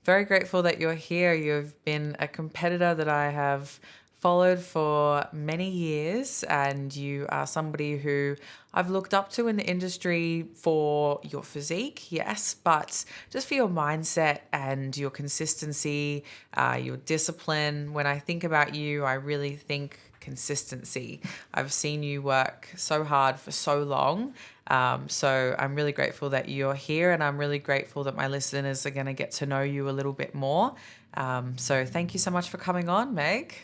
very grateful that you're here. You've been a competitor that I have followed for many years, and you are somebody who I've looked up to in the industry for your physique, yes, but just for your mindset and your consistency, your discipline. When I think about you, I really think consistency. I've seen you work so hard for so long. So I'm really grateful that you're here, and I'm really grateful that my listeners are going to get to know you a little bit more. So thank you so much for coming on, Meg.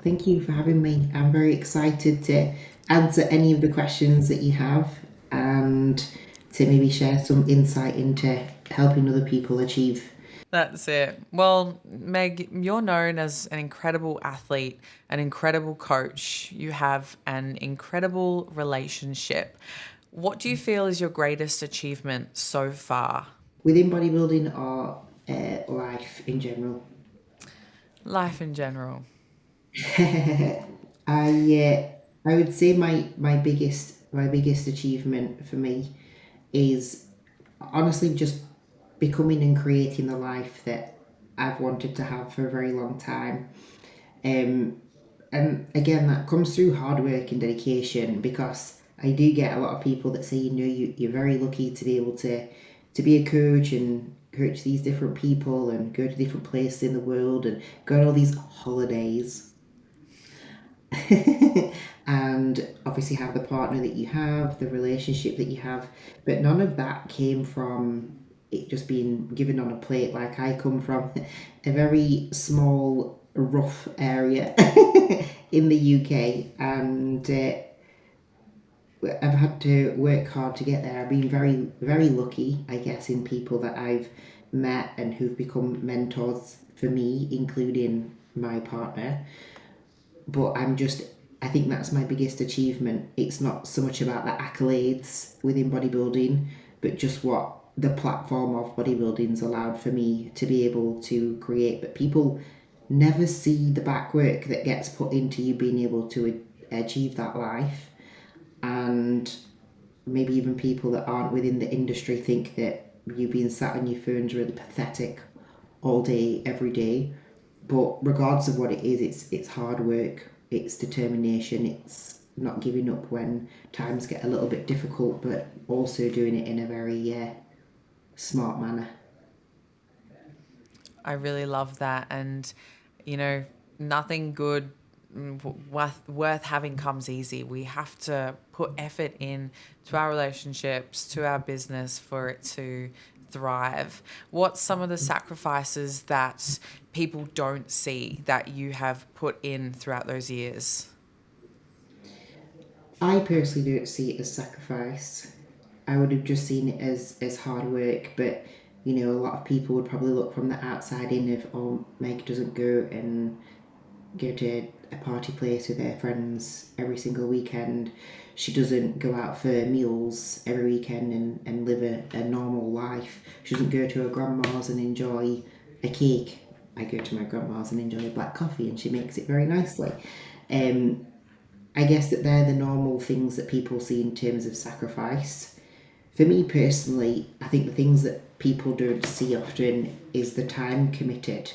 Thank you for having me. I'm very excited to answer any of the questions that you have and to maybe share some insight into helping other people achieve. That's it. Well, Meg, you're known as an incredible athlete, an incredible coach. You have an incredible relationship. What do you feel is your greatest achievement so far? Within bodybuilding or life in general. Life in general. I would say my biggest achievement for me is honestly just becoming and creating the life that I've wanted to have for a very long time. Um, and again, that comes through hard work and dedication because I do get a lot of people that say, you're very lucky to be able to be a coach and coach these different people and go to different places in the world and go on all these holidays and obviously have the partner that you have, the relationship that you have, but none of that came from it just being given on a plate. Like I come from a very small, rough area in the UK, and I've had to work hard to get there. I've been very, very lucky, I guess, in people that I've met and who've become mentors for me, including my partner. But I think that's my biggest achievement. It's not so much about the accolades within bodybuilding, but just what the platform of bodybuilding's allowed for me to be able to create. But people never see the back work that gets put into you being able to achieve that life. And maybe even people that aren't within the industry think that you being sat on your phone's really pathetic all day, every day. But regardless of what it is, it's hard work, it's determination, it's not giving up when times get a little bit difficult, but also doing it in a very smart manner. I really love that. And, you know, nothing good worth having comes easy. We have to put effort in to our relationships, to our business for it to thrive. What's some of the sacrifices that people don't see that you have put in throughout those years? I personally don't see it as sacrifice. I would have just seen it as hard work, but a lot of people would probably look from the outside in if, oh, Meg doesn't go to a party place with her friends every single weekend. She doesn't go out for meals every weekend and live a normal life. She doesn't go to her grandma's and enjoy a cake. I go to my grandma's and enjoy a black coffee, and she makes it very nicely. Um, I guess that they're the normal things that people see in terms of sacrifice. For me personally, I think the things that people don't see often is the time committed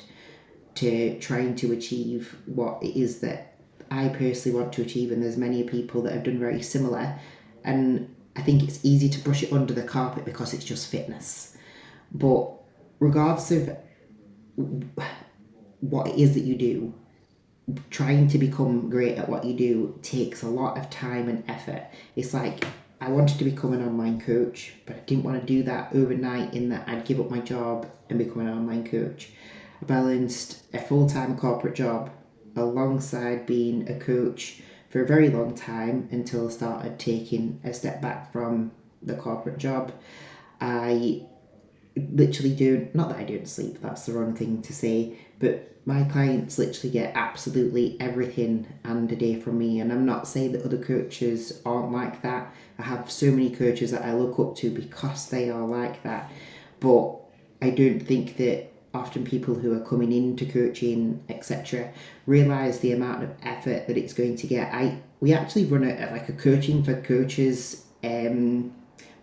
to trying to achieve what it is that I personally want to achieve, and there's many people that have done very similar. And I think it's easy to brush it under the carpet because it's just fitness. But regardless of what it is that you do, trying to become great at what you do takes a lot of time and effort. It's like I wanted to become an online coach, but I didn't want to do that overnight in that I'd give up my job and become an online coach. I balanced a full time corporate job alongside being a coach for a very long time until I started taking a step back from the corporate job. I literally don't, not that I don't sleep, that's the wrong thing to say, but my clients literally get absolutely everything and a day from me. And I'm not saying that other coaches aren't like that. I have so many coaches that I look up to because they are like that. But I don't think that often people who are coming into coaching, etc., realize the amount of effort that it's going to get. We actually run a coaching for coaches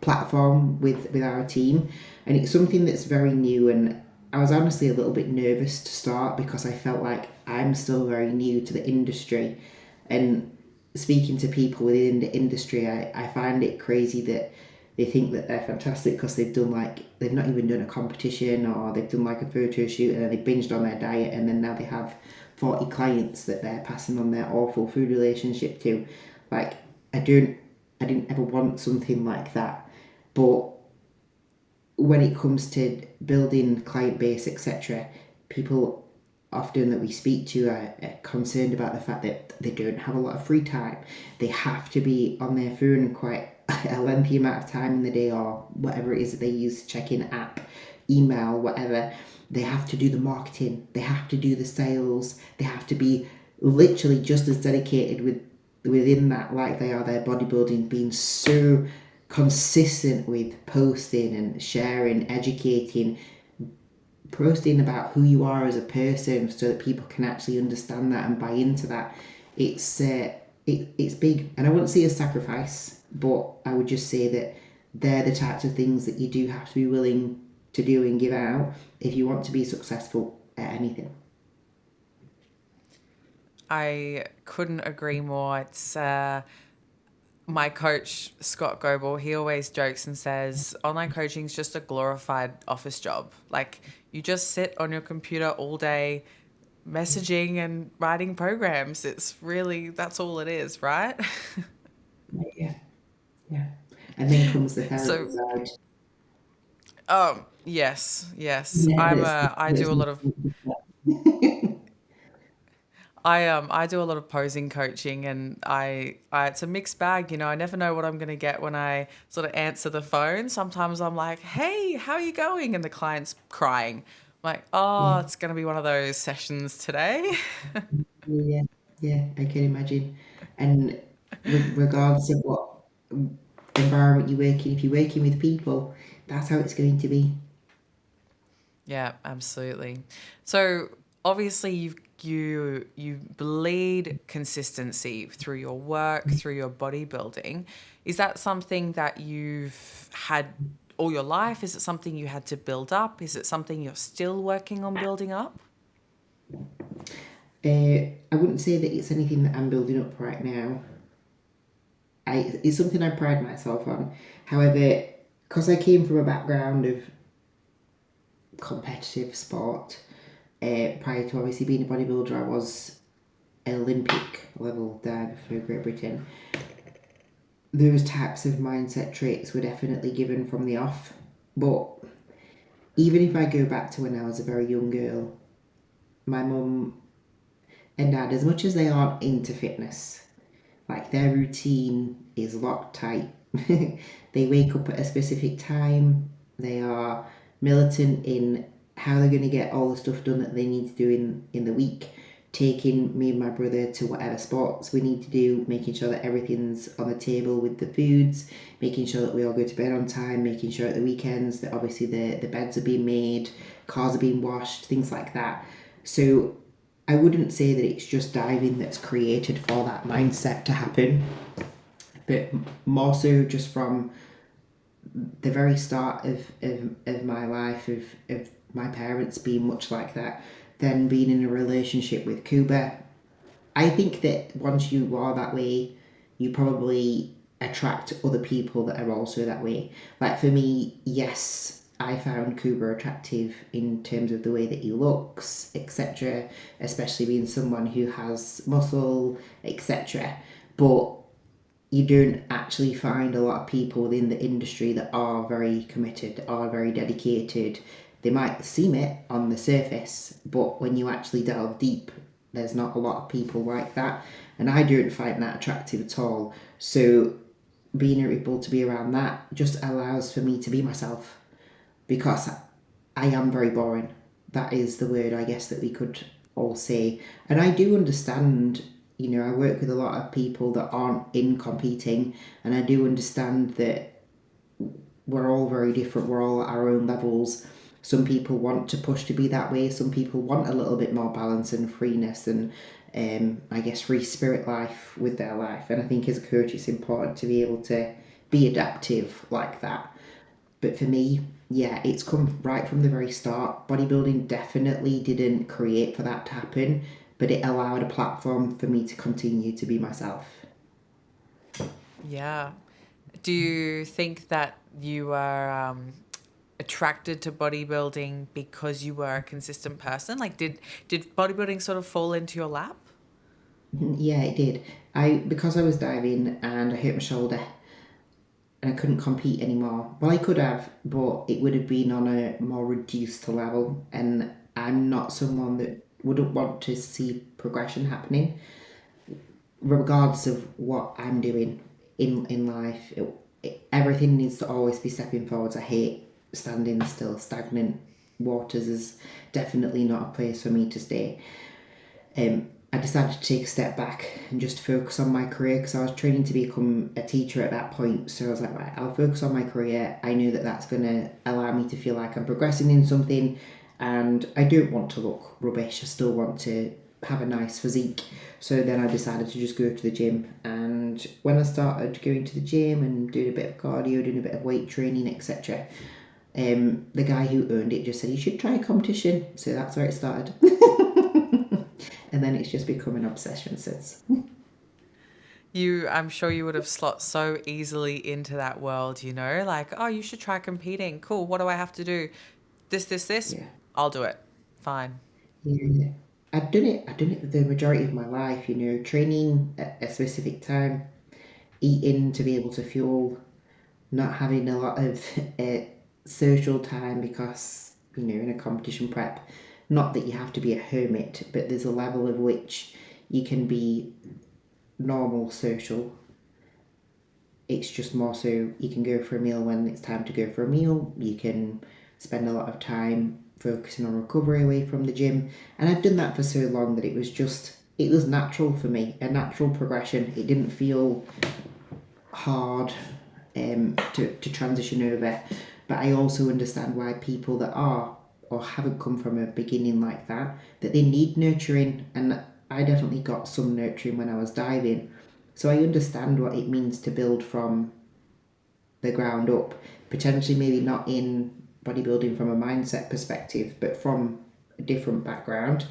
platform with our team, and it's something that's very new, and I was honestly a little bit nervous to start because I felt like I'm still very new to the industry. And speaking to people within the industry, I find it crazy that they think that they're fantastic because they've not even done a competition, or they've done like a photo shoot and then they binged on their diet, and then now they have 40 clients that they're passing on their awful food relationship to. Like, I don't, I didn't ever want something like that. But when it comes to building client base, etc., people often that we speak to are concerned about the fact that they don't have a lot of free time. They have to be on their phone quite a lengthy amount of time in the day, or whatever it is that they use, check-in app, email, whatever. They have to do the marketing, they have to do the sales, they have to be literally just as dedicated within that like they are their bodybuilding, being so consistent with posting and sharing, educating, posting about who you are as a person so that people can actually understand that and buy into that. It's big, and I wouldn't say a sacrifice, but I would just say that they're the types of things that you do have to be willing to do and give out if you want to be successful at anything. I couldn't agree more. It's my coach, Scott Goebel, he always jokes and says online coaching is just a glorified office job. Like, you just sit on your computer all day messaging and writing programs. It's really, that's all it is, right? Yeah, yeah. And then comes the therapy So, side. yes, yes. Yeah, I do that's a lot of I do a lot of posing coaching, and I it's a mixed bag, you know. I never know what I'm going to get when I sort of answer the phone. Sometimes I'm like, "Hey, how are you going?" and the client's crying. I'm like, yeah, "Oh, it's going to be one of those sessions today." yeah, yeah. I can imagine. And regardless of what environment you work in, if you're working with people, that's how it's going to be. Yeah, absolutely. So obviously you bleed consistency through your work, through your bodybuilding. Is that something that you've had all your life? Is it something you had to build up? Is it something you're still working on building up? I wouldn't say that it's anything that I'm building up right now. It's something I pride myself on. However, because I came from a background of competitive sport, prior to obviously being a bodybuilder, I was an Olympic level diver for Great Britain. Those types of mindset traits were definitely given from the off. But even if I go back to when I was a very young girl, my mum and dad, as much as they aren't into fitness, like their routine is locked tight. They wake up at a specific time. They are militant in how they're going to get all the stuff done that they need to do in the week. Taking me and my brother to whatever sports we need to do, making sure that everything's on the table with the foods, making sure that we all go to bed on time, making sure at the weekends that obviously the beds are being made, cars are being washed, things like that. So I wouldn't say that it's just diving that's created for that mindset to happen, but more so just from the very start of my life, of my parents being much like that, then being in a relationship with Cuba. I think that once you are that way, you probably attract other people that are also that way. Like for me, yes, I found Cooper attractive in terms of the way that he looks, etc., especially being someone who has muscle, etc. But you don't actually find a lot of people within the industry that are very committed, are very dedicated. They might seem it on the surface, but when you actually delve deep, there's not a lot of people like that. And I don't find that attractive at all. So being able to be around that just allows for me to be myself, because I am very boring. That is the word, I guess, that we could all say. And I do understand, I work with a lot of people that aren't in competing, and I do understand that we're all very different. We're all at our own levels. Some people want to push to be that way. Some people want a little bit more balance and freeness and, I guess, free spirit life with their life. And I think as a coach, it's important to be able to be adaptive like that. But for me, Yeah, it's come right from the very start. Bodybuilding definitely didn't create for that to happen, but it allowed a platform for me to continue to be myself. Yeah. Do you think that you are attracted to bodybuilding because you were a consistent person? Like, did bodybuilding sort of fall into your lap? Yeah, it did. Because I was diving and I hurt my shoulder and I couldn't compete anymore. Well, I could have, but it would have been on a more reduced level, and I'm not someone that wouldn't want to see progression happening, regardless of what I'm doing in life. Everything needs to always be stepping forwards. I hate standing still. Stagnant waters is definitely not a place for me to stay. I decided to take a step back and just focus on my career because I was training to become a teacher at that point. So I was like, right, I'll focus on my career. I knew that that's going to allow me to feel like I'm progressing in something, and I don't want to look rubbish. I still want to have a nice physique. So then I decided to just go to the gym. And when I started going to the gym and doing a bit of cardio, doing a bit of weight training, etc., the guy who owned it just said, you should try a competition. So that's where it started. And then it's just become an obsession since. I'm sure you would have slot so easily into that world, you know, like, oh, you should try competing. Cool. What do I have to do? This. Yeah. I'll do it. Fine. Yeah. I've done it the majority of my life, training at a specific time, eating to be able to fuel, not having a lot of uh, social time because, in a competition prep, not that you have to be a hermit, but there's a level of which you can be normal social. It's just more so you can go for a meal when it's time to go for a meal. You can spend a lot of time focusing on recovery away from the gym. And I've done that for so long that it was natural for me, a natural progression. It didn't feel hard to transition over. But I also understand why people that are or haven't come from a beginning like that they need nurturing. And I definitely got some nurturing when I was diving. So I understand what it means to build from the ground up. Potentially, maybe not in bodybuilding from a mindset perspective, but from a different background.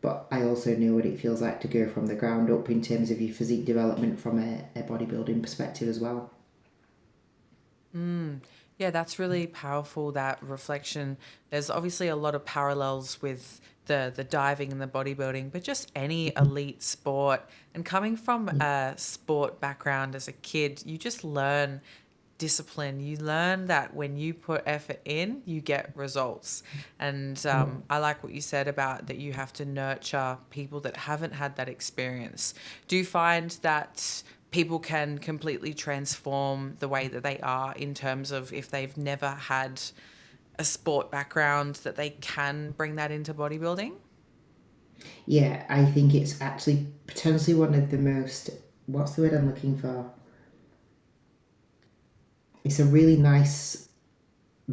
But I also know what it feels like to go from the ground up in terms of your physique development from a bodybuilding perspective as well. Yeah, that's really powerful, that reflection. There's obviously a lot of parallels with the diving and the bodybuilding, but just any elite sport. And coming from Yeah. a sport background as a kid, you just learn discipline. You learn that when you put effort in, you get results. And Yeah. I like what you said about that you have to nurture people that haven't had that experience. Do you find that people can completely transform the way that they are in terms of if they've never had a sport background, that they can bring that into bodybuilding? Yeah, I think it's actually potentially one of the most, what's the word I'm looking for? It's a really nice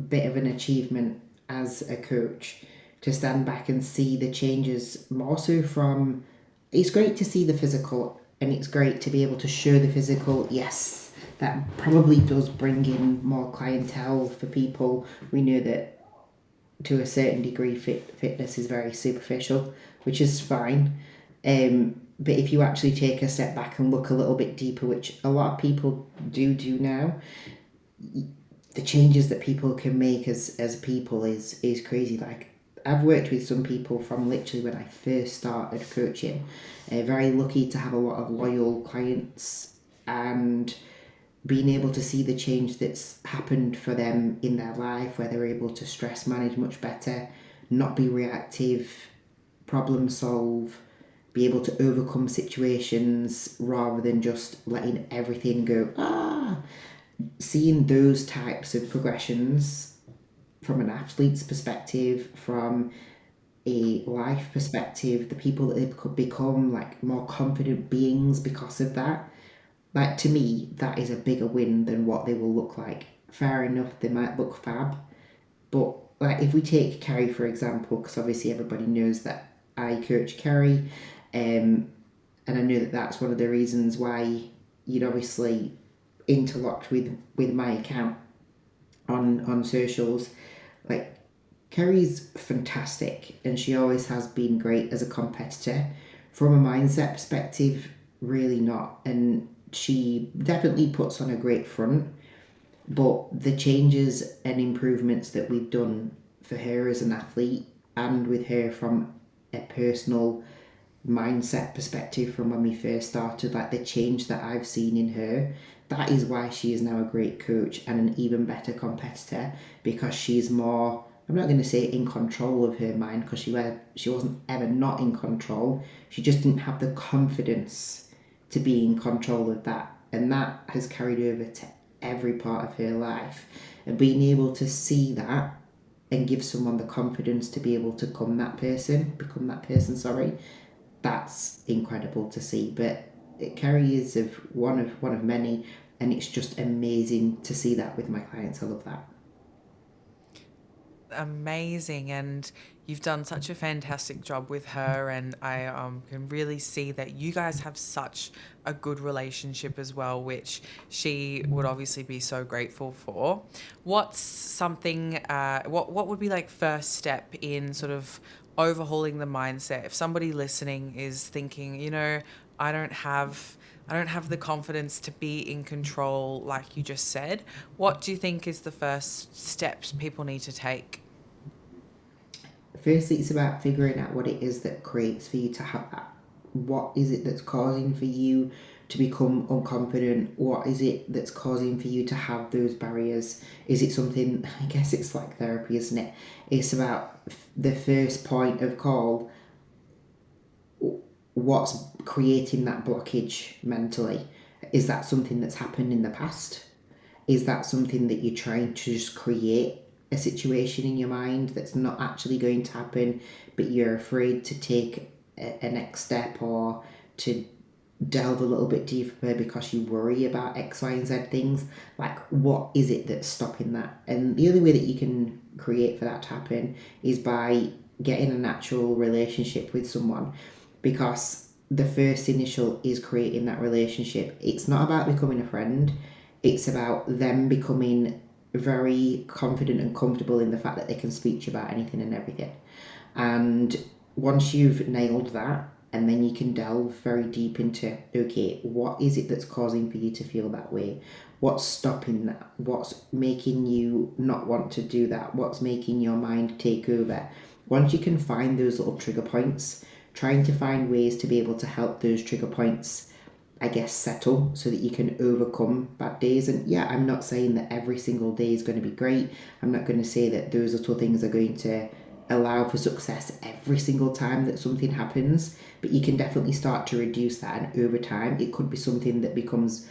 bit of an achievement as a coach to stand back and see the changes more so from, it's great to see the physical and it's great to be able to show the physical. Yes, that probably does bring in more clientele for people. We know that to a certain degree fitness is very superficial, which is fine. But if you actually take a step back and look a little bit deeper, which a lot of people do now, the changes that people can make as people is crazy. Like, I've worked with some people from literally when I first started coaching. Very lucky to have a lot of loyal clients, and being able to see the change that's happened for them in their life, where they're able to stress manage much better, not be reactive, problem solve, be able to overcome situations rather than just letting everything go. Seeing those types of progressions from an athlete's perspective, from a life perspective, the people that they could become like more confident beings because of that. Like, to me, that is a bigger win than what they will look like. Fair enough, they might look fab, but like if we take Kerry for example, because obviously everybody knows that I coach Kerry, um, and I know that that's one of the reasons why you'd obviously interlocked with my account. on socials. Like, Kerry's fantastic, and she always has been great as a competitor. From a mindset perspective, really not. And she definitely puts on a great front, but the changes and improvements that we've done for her as an athlete, and with her from a personal mindset perspective from when we first started, like the change that I've seen in her, that is why she is now a great coach and an even better competitor, because she's more, I'm not going to say in control of her mind, because she wasn't ever not in control. She just didn't have the confidence to be in control of that. And that has carried over to every part of her life. And being able to see that and give someone the confidence to be able to become that person, that's incredible to see. But Kerry is of one of many, and it's just amazing to see that with my clients. I love that. Amazing, and you've done such a fantastic job with her, and I can really see that you guys have such a good relationship as well, which she would obviously be so grateful for. What's something what would be like first step in sort of overhauling the mindset if somebody listening is thinking, I don't have the confidence to be in control like you just said. What do you think is the first steps people need to take? Firstly, it's about figuring out what it is that creates for you to have that. What is it that's causing for you to become unconfident? What is it that's causing for you to have those barriers? Is it something, I guess it's like therapy, isn't it? It's about the first point of call. What's creating that blockage mentally? Is that something that's happened in the past? Is that something that you're trying to just create a situation in your mind that's not actually going to happen, but you're afraid to take a next step, or to delve a little bit deeper because you worry about X, Y, and Z things? Like, what is it that's stopping that? And the only way that you can create for that to happen is by getting a natural relationship with someone, because the first initial is creating that relationship. It's not about becoming a friend, it's about them becoming very confident and comfortable in the fact that they can speak to you about anything and everything. And once you've nailed that, and then you can delve very deep into, okay, what is it that's causing for you to feel that way? What's stopping that? What's making you not want to do that? What's making your mind take over? Once you can find those little trigger points, trying to find ways to be able to help those trigger points, I guess, settle so that you can overcome bad days. And yeah, I'm not saying that every single day is going to be great. I'm not going to say that those little things are going to allow for success every single time that something happens, but you can definitely start to reduce that. And over time, it could be something that becomes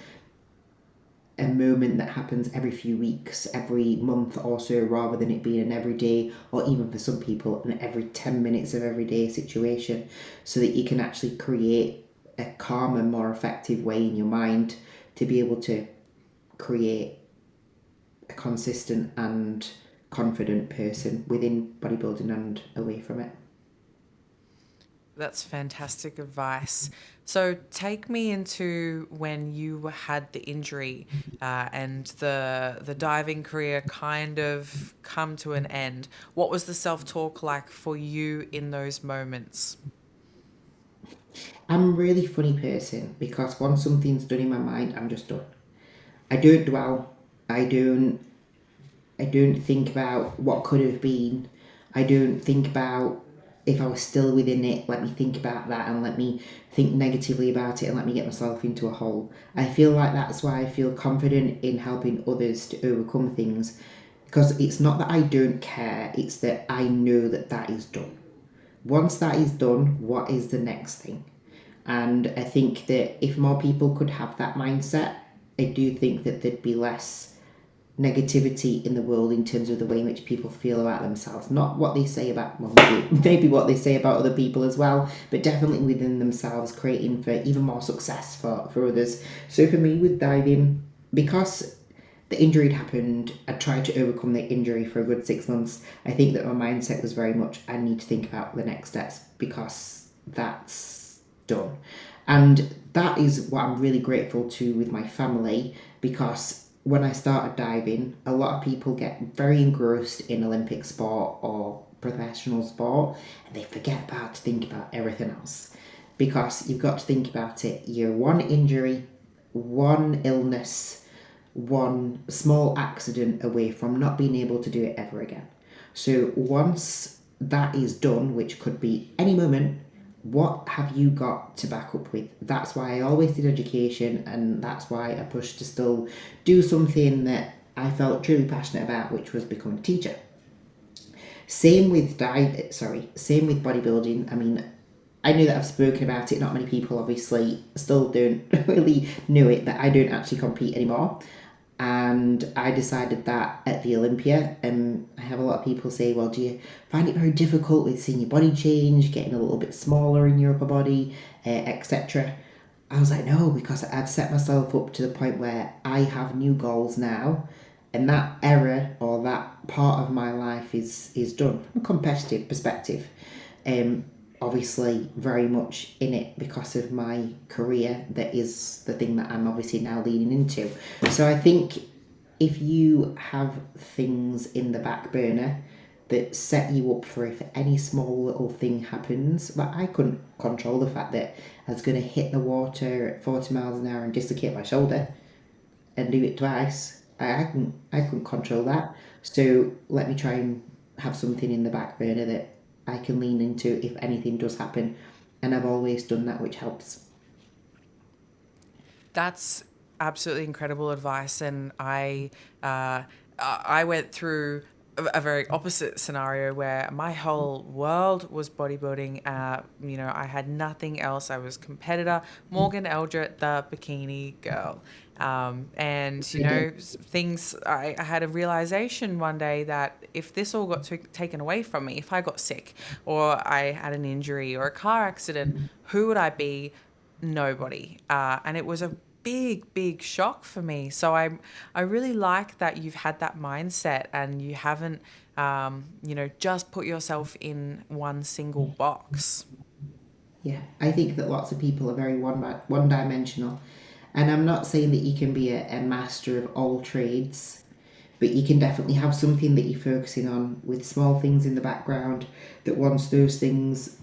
a moment that happens every few weeks, every month or so, rather than it being an everyday, or even for some people, an every 10 minutes of everyday situation, so that you can actually create a calmer, more effective way in your mind to be able to create a consistent and confident person within bodybuilding and away from it. That's fantastic advice. So take me into when you had the injury and the diving career kind of come to an end. What was the self-talk like for you in those moments? I'm a really funny person, because once something's done in my mind, I'm just done. I don't dwell. I don't I don't think about what could have been. I don't think about if I was still within it. Let me think about that, and let me think negatively about it, and let me get myself into a hole. I feel like that's why I feel confident in helping others to overcome things, because it's not that I don't care, it's that I know that that is done. Once that is done, what is the next thing? And I think that if more people could have that mindset, I do think that there'd be less negativity in the world in terms of the way in which people feel about themselves. Not what they say about, well, maybe what they say about other people as well, but definitely within themselves, creating for even more success for others. So for me with diving, because the injury had happened, I tried to overcome the injury for a good 6 months. I think that my mindset was very much, I need to think about the next steps, because that's done. And that is what I'm really grateful to with my family, because when I started diving, a lot of people get very engrossed in Olympic sport or professional sport, and they forget about to think about everything else. Because you've got to think about it. You're one injury, one illness, one small accident away from not being able to do it ever again. So once that is done, which could be any moment, what have you got to back up with? That's why I always did education, and that's why I pushed to still do something that I felt truly passionate about, which was becoming a teacher. Same with bodybuilding. I mean, I know that I've spoken about it. Not many people obviously still don't really know it, that I don't actually compete anymore. And I decided that at the Olympia, and I have a lot of people say, well, do you find it very difficult with seeing your body change, getting a little bit smaller in your upper body, etc.? I was like, no, because I've set myself up to the point where I have new goals now, and that era or that part of my life is done from a competitive perspective. Um, Obviously, very much in it because of my career. That is the thing that I'm obviously now leaning into. So I think if you have things in the back burner that set you up for if any small little thing happens, like I couldn't control the fact that I was going to hit the water at 40 miles an hour and dislocate my shoulder and do it twice. I couldn't control that. So let me try and have something in the back burner that I can lean into if anything does happen. And I've always done that, which helps. That's absolutely incredible advice, and I went through a very opposite scenario where my whole world was bodybuilding. I had nothing else. I was competitor, Morgan Eldred, the bikini girl. And I did. things. I had a realization one day that if this all got taken away from me, if I got sick or I had an injury or a car accident, who would I be? Nobody. And it was a big shock for me. So I really like that you've had that mindset and you haven't just put yourself in one single box. Yeah, I think that lots of people are very one dimensional. And I'm not saying that you can be a master of all trades, but you can definitely have something that you're focusing on with small things in the background, that once those things,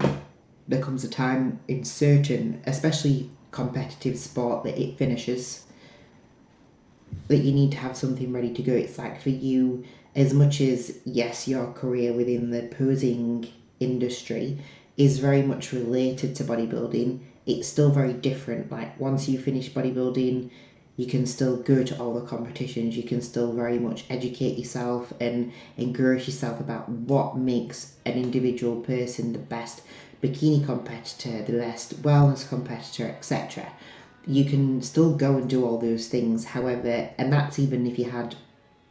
there comes a time in certain, especially competitive sport, that it finishes, that you need to have something ready to go. It's like for you, as much as yes, your career within the posing industry is very much related to bodybuilding, it's still very different. Like once you finish bodybuilding, you can still go to all the competitions, you can still very much educate yourself and encourage yourself about what makes an individual person the best bikini competitor, the best wellness competitor, etc. You can still go and do all those things. However, and that's even if you had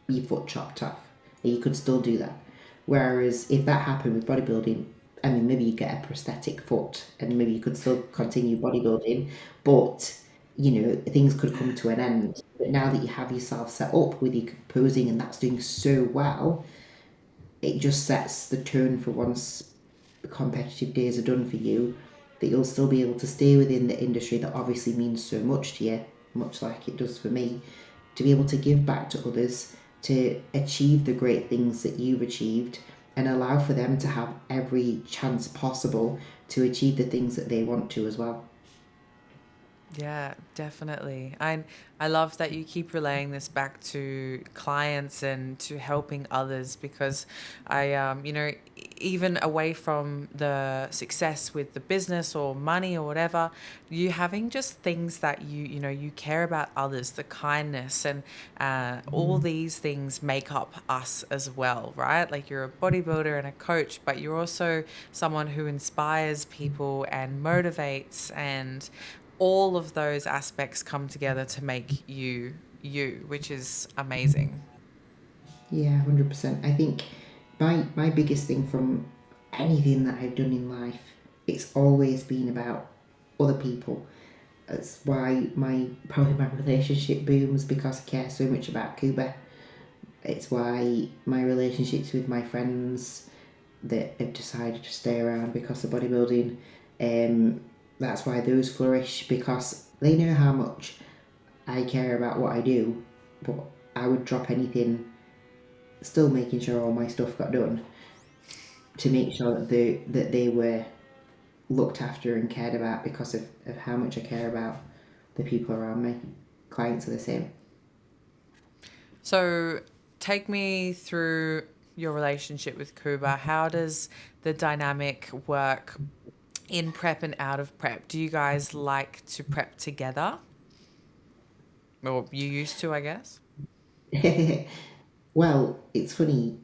your foot chopped off, you could still do that. Whereas if that happened with bodybuilding, I mean, maybe you get a prosthetic foot and maybe you could still continue bodybuilding, but things could come to an end. But now that you have yourself set up with your posing and that's doing so well, it just sets the tone for once the competitive days are done for you, that you'll still be able to stay within the industry that obviously means so much to you, much like it does for me, to be able to give back to others, to achieve the great things that you've achieved, and allow for them to have every chance possible to achieve the things that they want to as well. Yeah, definitely. I love that you keep relaying this back to clients and to helping others because even away from the success with the business or money or whatever, you having just things that you care about others, the kindness and all these things make up us as well, right? Like you're a bodybuilder and a coach, but you're also someone who inspires people and motivates, and all of those aspects come together to make you, which is amazing. Yeah, 100%. I think my biggest thing from anything that I've done in life, it's always been about other people. That's why probably my relationship booms, because I care so much about Cuba. It's why my relationships with my friends that have decided to stay around because of bodybuilding, um, that's why those flourish, because they know how much I care about what I do, but I would drop anything, still making sure all my stuff got done, to make sure that they were looked after and cared about, because of how much I care about the people around me. Clients are the same. So take me through your relationship with Kuba. How does the dynamic work in prep and out of prep? Do you guys like to prep together? Or you used to, I guess? Well, it's funny.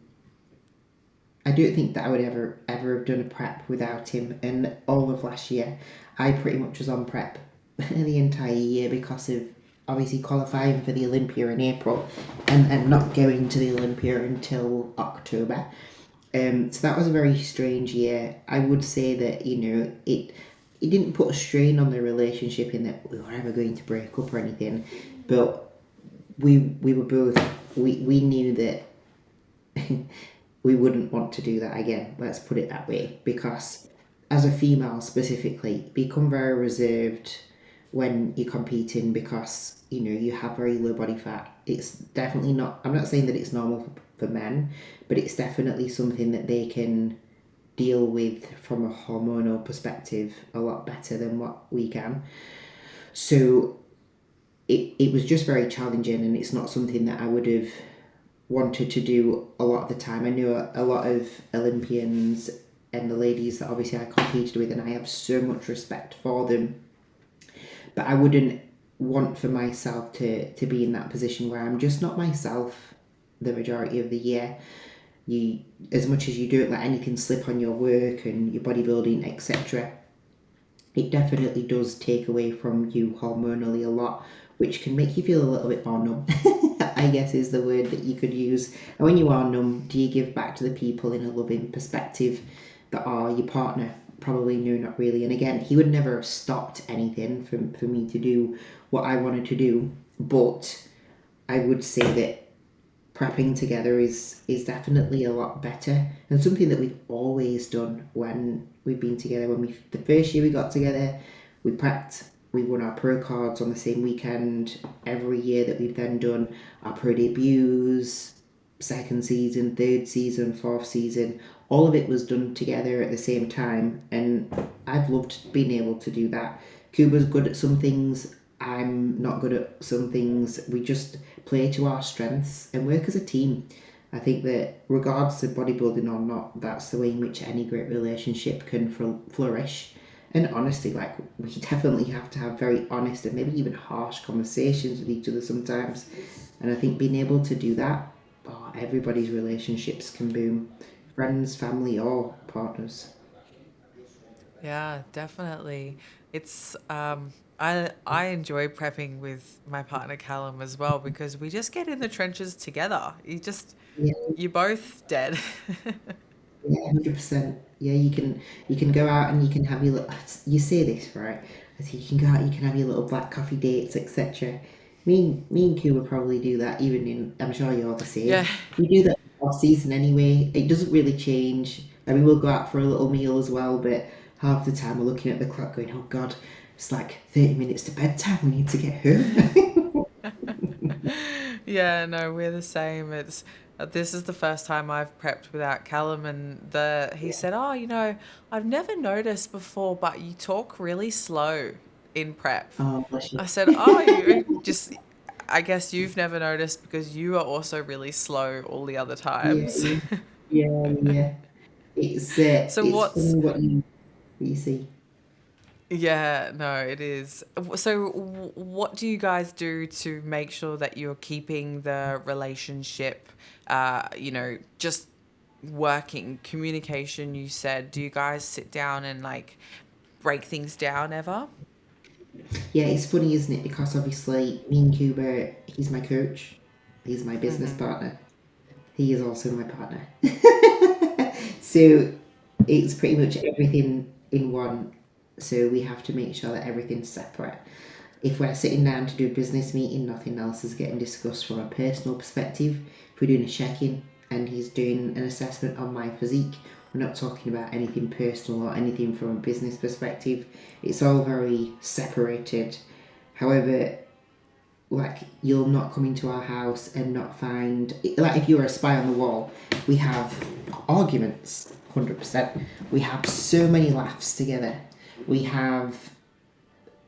I don't think that I would ever have done a prep without him. And all of last year, I pretty much was on prep the entire year, because of obviously qualifying for the Olympia in April, and not going to the Olympia until October. So that was a very strange year. I would say that, it didn't put a strain on the relationship in that we were ever going to break up or anything, but we were both, we knew that we wouldn't want to do that again. Let's put it that way, because as a female specifically, become very reserved when you're competing, because you have very low body fat. It's definitely not. I'm not saying that it's normal for men, but it's definitely something that they can deal with from a hormonal perspective a lot better than what we can. So it was just very challenging, and it's not something that I would have wanted to do a lot of the time. I knew a lot of Olympians and the ladies that obviously I competed with, and I have so much respect for them. But I wouldn't want for myself to be in that position where I'm just not myself the majority of the year. You, as much as you don't let anything slip on your work and your bodybuilding, etc., it definitely does take away from you hormonally a lot, which can make you feel a little bit more numb. I guess is the word that you could use. And when you are numb, do you give back to the people in a loving perspective that are your partner? Probably no, not really. And again, he would never have stopped anything for me to do what I wanted to do. But I would say that prepping together is definitely a lot better, and something that we've always done when we've been together. When the first year we got together, we prepped. We won our pro cards on the same weekend. Every year that we've then done our pro debuts, second season, third season, fourth season, all of it was done together at the same time, and I've loved being able to do that. Kuba's good at some things. I'm not good at some things. We just play to our strengths and work as a team. I think that regardless of bodybuilding or not, that's the way in which any great relationship can flourish. And honestly, like, we definitely have to have very honest and maybe even harsh conversations with each other sometimes. And I think being able to do that, everybody's relationships can boom. Friends, family, or partners. Yeah, definitely. It's I enjoy prepping with my partner Callum as well, because we just get in the trenches together. Yeah, You're both dead. yeah, 100%. Yeah, you can go out and you can have your little. You say this right? I think you can go out, you can have your little black coffee dates, etc. Me and Q would probably do that. Even in, I'm sure you're the Yeah. same. We do that off season anyway. It doesn't really change. I mean, we'll go out for a little meal as well, but half the time we're looking at the clock, going, "Oh God, it's like 30 minutes to bedtime. We need to get home." Yeah, no, we're the same. It's this is the first time I've prepped without Callum, and the he said, "Oh, I've never noticed before, but you talk really slow in prep." Oh, bless you. I said, "Oh, you just I guess you've never noticed because you are also really slow all the other Yeah, times." yeah, yeah, yeah. So It's what's funny what you see. Yeah, no, it is. So, what do you guys do to make sure that you're keeping the relationship, just working? Communication, you said. Do you guys sit down and like break things down ever? Yeah, it's funny, isn't it? Because obviously, me and Cuba, he's my coach, he's my business Mm-hmm. partner, he is also my partner. So it's pretty much everything in one. So we have to make sure that everything's separate. If we're sitting down to do a business meeting, nothing else is getting discussed from a personal perspective. If we're doing a check-in and he's doing an assessment on my physique, we're not talking about anything personal or anything from a business perspective. It's all very separated. However, like, you'll not come into our house and not find, like, if you're a spy on the wall, we have arguments, 100%. We have so many laughs together. We have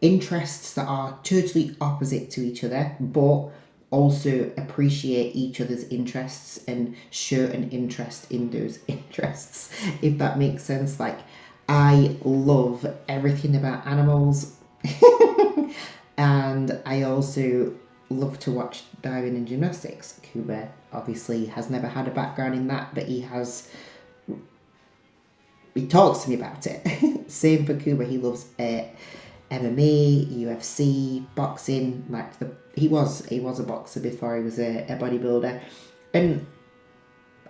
interests that are totally opposite to each other, but also appreciate each other's interests and show an interest in those interests, if that makes sense. Like, I love everything about animals. And I also love to watch diving and gymnastics. Kuba obviously has never had a background in that, but he talks to me about it. Same for Kuba. He loves MMA, UFC, boxing. Like, he was a boxer before he was a bodybuilder, and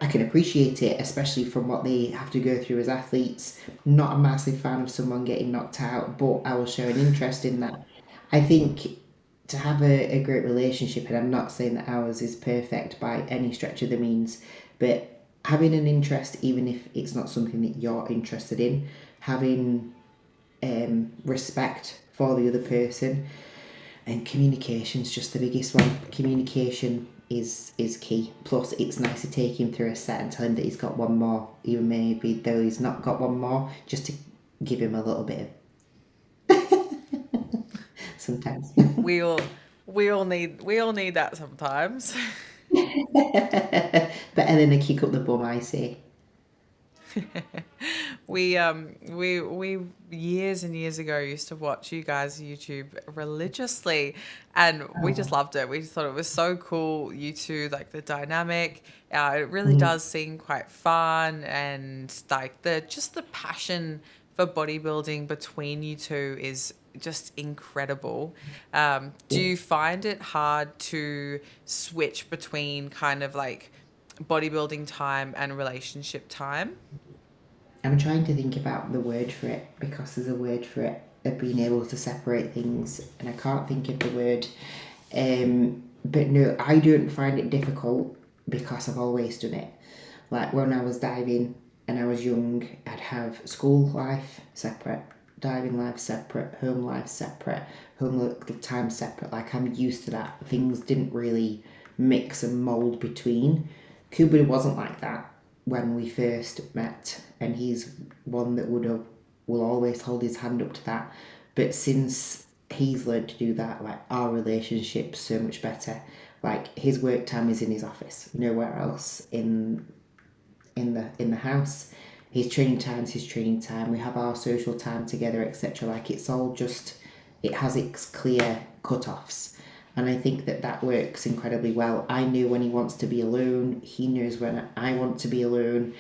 I can appreciate it, especially from what they have to go through as athletes. Not a massive fan of someone getting knocked out, but I will show an interest in that. I think to have a great relationship, and I'm not saying that ours is perfect by any stretch of the means, but having an interest, even if it's not something that you're interested in, having respect for the other person, and communication's just the biggest one. Communication is key. Plus, it's nice to take him through a set and tell him that he's got one more, even maybe though he's not got one more, just to give him a little bit of sometimes. We all need that sometimes. Better than a kick up the bum, I say. We years and years ago used to watch you guys YouTube religiously, and we just loved it. We just thought it was so cool. You two, like the dynamic, it really does seem quite fun, and like the passion for bodybuilding between you two is just incredible. Do you find it hard to switch between kind of like bodybuilding time and relationship time? I'm trying to think about the word for it, because there's a word for it, of being able to separate things, and I can't think of the word. But no, I don't find it difficult because I've always done it. Like, when I was diving and I was young, I'd have school life separate, diving life separate, home life separate, home time separate. Like, I'm used to that. Things didn't really mix and mold between. Kuba wasn't like that when we first met, and he's one that will always hold his hand up to that. But since he's learned to do that, like, our relationship's so much better. Like, his work time is in his office, nowhere else in the house. His training time's his training time. We have our social time together, etc. Like, it's all just, it has its clear cut-offs. And I think that works incredibly well. I know when he wants to be alone. He knows when I want to be alone.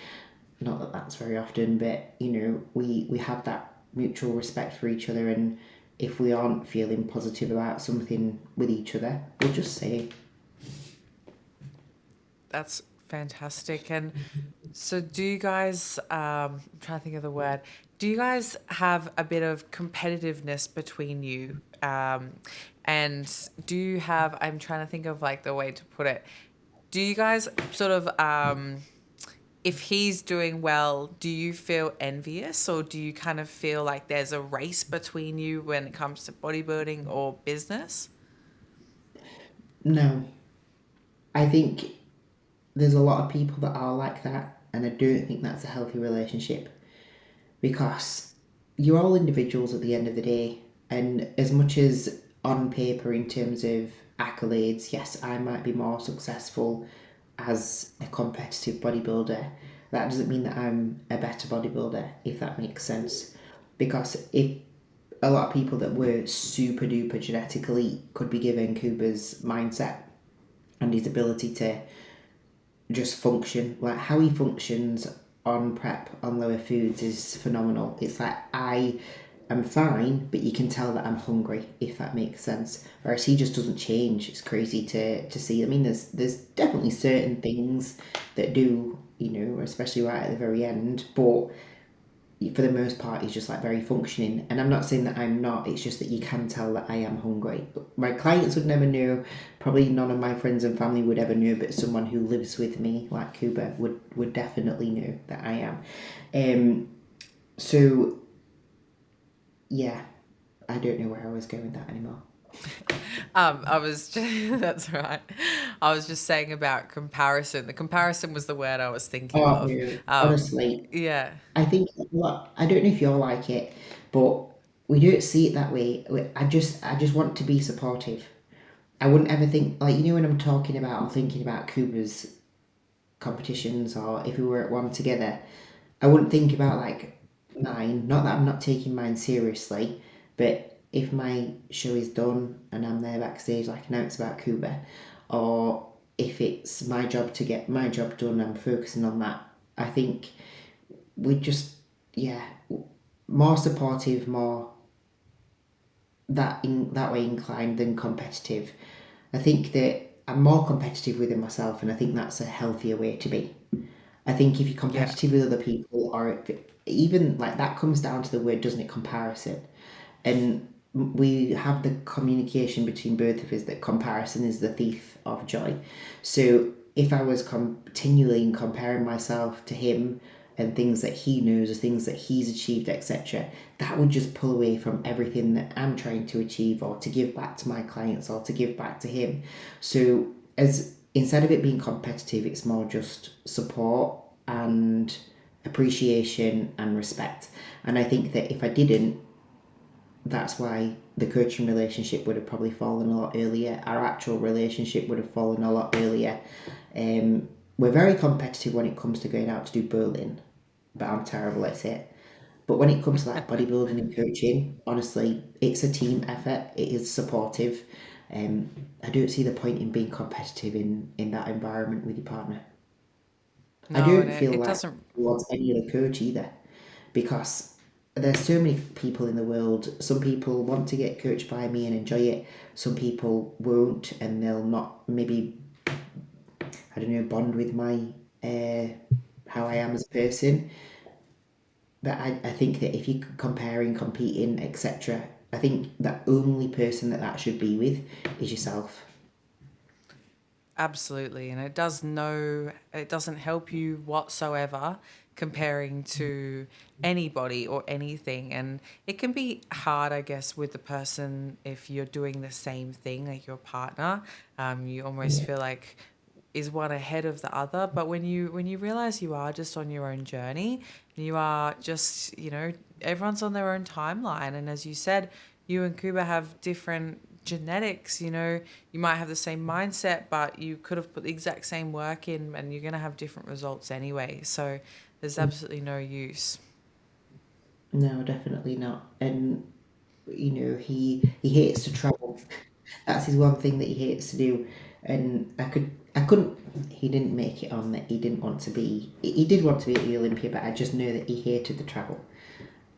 Not that that's very often, but, we have that mutual respect for each other. And if we aren't feeling positive about something with each other, we'll just say. That's fantastic. And so do you guys, I'm trying to think of the word, do you guys have a bit of competitiveness between you? And do you have, I'm trying to think of like the way to put it. Do you guys sort of, if he's doing well, do you feel envious, or do you kind of feel like there's a race between you when it comes to bodybuilding or business? No, I think there's a lot of people that are like that, and I don't think that's a healthy relationship, because you're all individuals at the end of the day. And as much as on paper, in terms of accolades, yes, I might be more successful as a competitive bodybuilder. That doesn't mean that I'm a better bodybuilder, if that makes sense. Because if a lot of people that were super duper genetic elite could be given Kuba's mindset and his ability to just function, like how he functions on prep on lower foods is phenomenal. It's like, I am fine, but you can tell that I'm hungry, if that makes sense. Whereas he just doesn't change. It's crazy to see. I mean, there's definitely certain things that do, especially right at the very end, but for the most part, he's just like very functioning. And I'm not saying that I'm not, it's just that you can tell that I am hungry. My clients would never know, probably none of my friends and family would ever know, but someone who lives with me, like Kuba, would definitely know that I am. So, yeah, I don't know where I was going with that anymore. I was just, that's right. I was just saying about comparison. The comparison was the word I was thinking Oh, of. no, honestly, Yeah, I think what I don't know if you're like it, but we don't see it that way. I just want to be supportive. I wouldn't ever think like when I'm talking about or thinking about Cooper's competitions or if we were at one together, I wouldn't think about like mine. Not that I'm not taking mine seriously, but if my show is done and I'm there backstage, like I know it's about Cuba, or if it's my job to get my job done, I'm focusing on that. I think we just, yeah, more supportive, more that way inclined than competitive. I think that I'm more competitive within myself, and I think that's a healthier way to be. I think if you're yeah, competitive with other people, or even like that comes down to the word, doesn't it? Comparison, and we have the communication between both of us that comparison is the thief of joy. So if I was continually comparing myself to him and things that he knows or things that he's achieved, etc., that would just pull away from everything that I'm trying to achieve or to give back to my clients or to give back to him. So as instead of it being competitive, it's more just support and appreciation and respect. And I think that if I didn't, that's why the coaching relationship would have probably fallen a lot earlier. Our actual relationship would have fallen a lot earlier. We're very competitive when it comes to going out to do bowling, but I'm terrible at it. But when it comes to like bodybuilding and coaching, honestly, it's a team effort. It is supportive. I don't see the point in being competitive in that environment with your partner. I no, and don't it, feel it like doesn't. I want any other coach either, because there's so many people in the world. Some people want to get coached by me and enjoy it. Some people won't, and they'll not maybe, I don't know, bond with my uh, how I am as a person. But I think that if you're comparing, competing, etc., I think the only person that should be with is yourself. Absolutely, and it doesn't help you whatsoever comparing to anybody or anything. And it can be hard, I guess, with the person if you're doing the same thing like your partner. You almost Yeah, feel like is one ahead of the other. But when you realize you are just on your own journey, and you are just, everyone's on their own timeline. And as you said, you and Kuba have different genetics. You might have the same mindset, but you could have put the exact same work in, and you're going to have different results anyway. So there's absolutely no use. no, definitely not. And he hates to travel. That's his one thing that he hates to do. And I couldn't. He didn't make it on that he didn't want to be. He did want to be at the Olympia, but I just know that he hated the travel.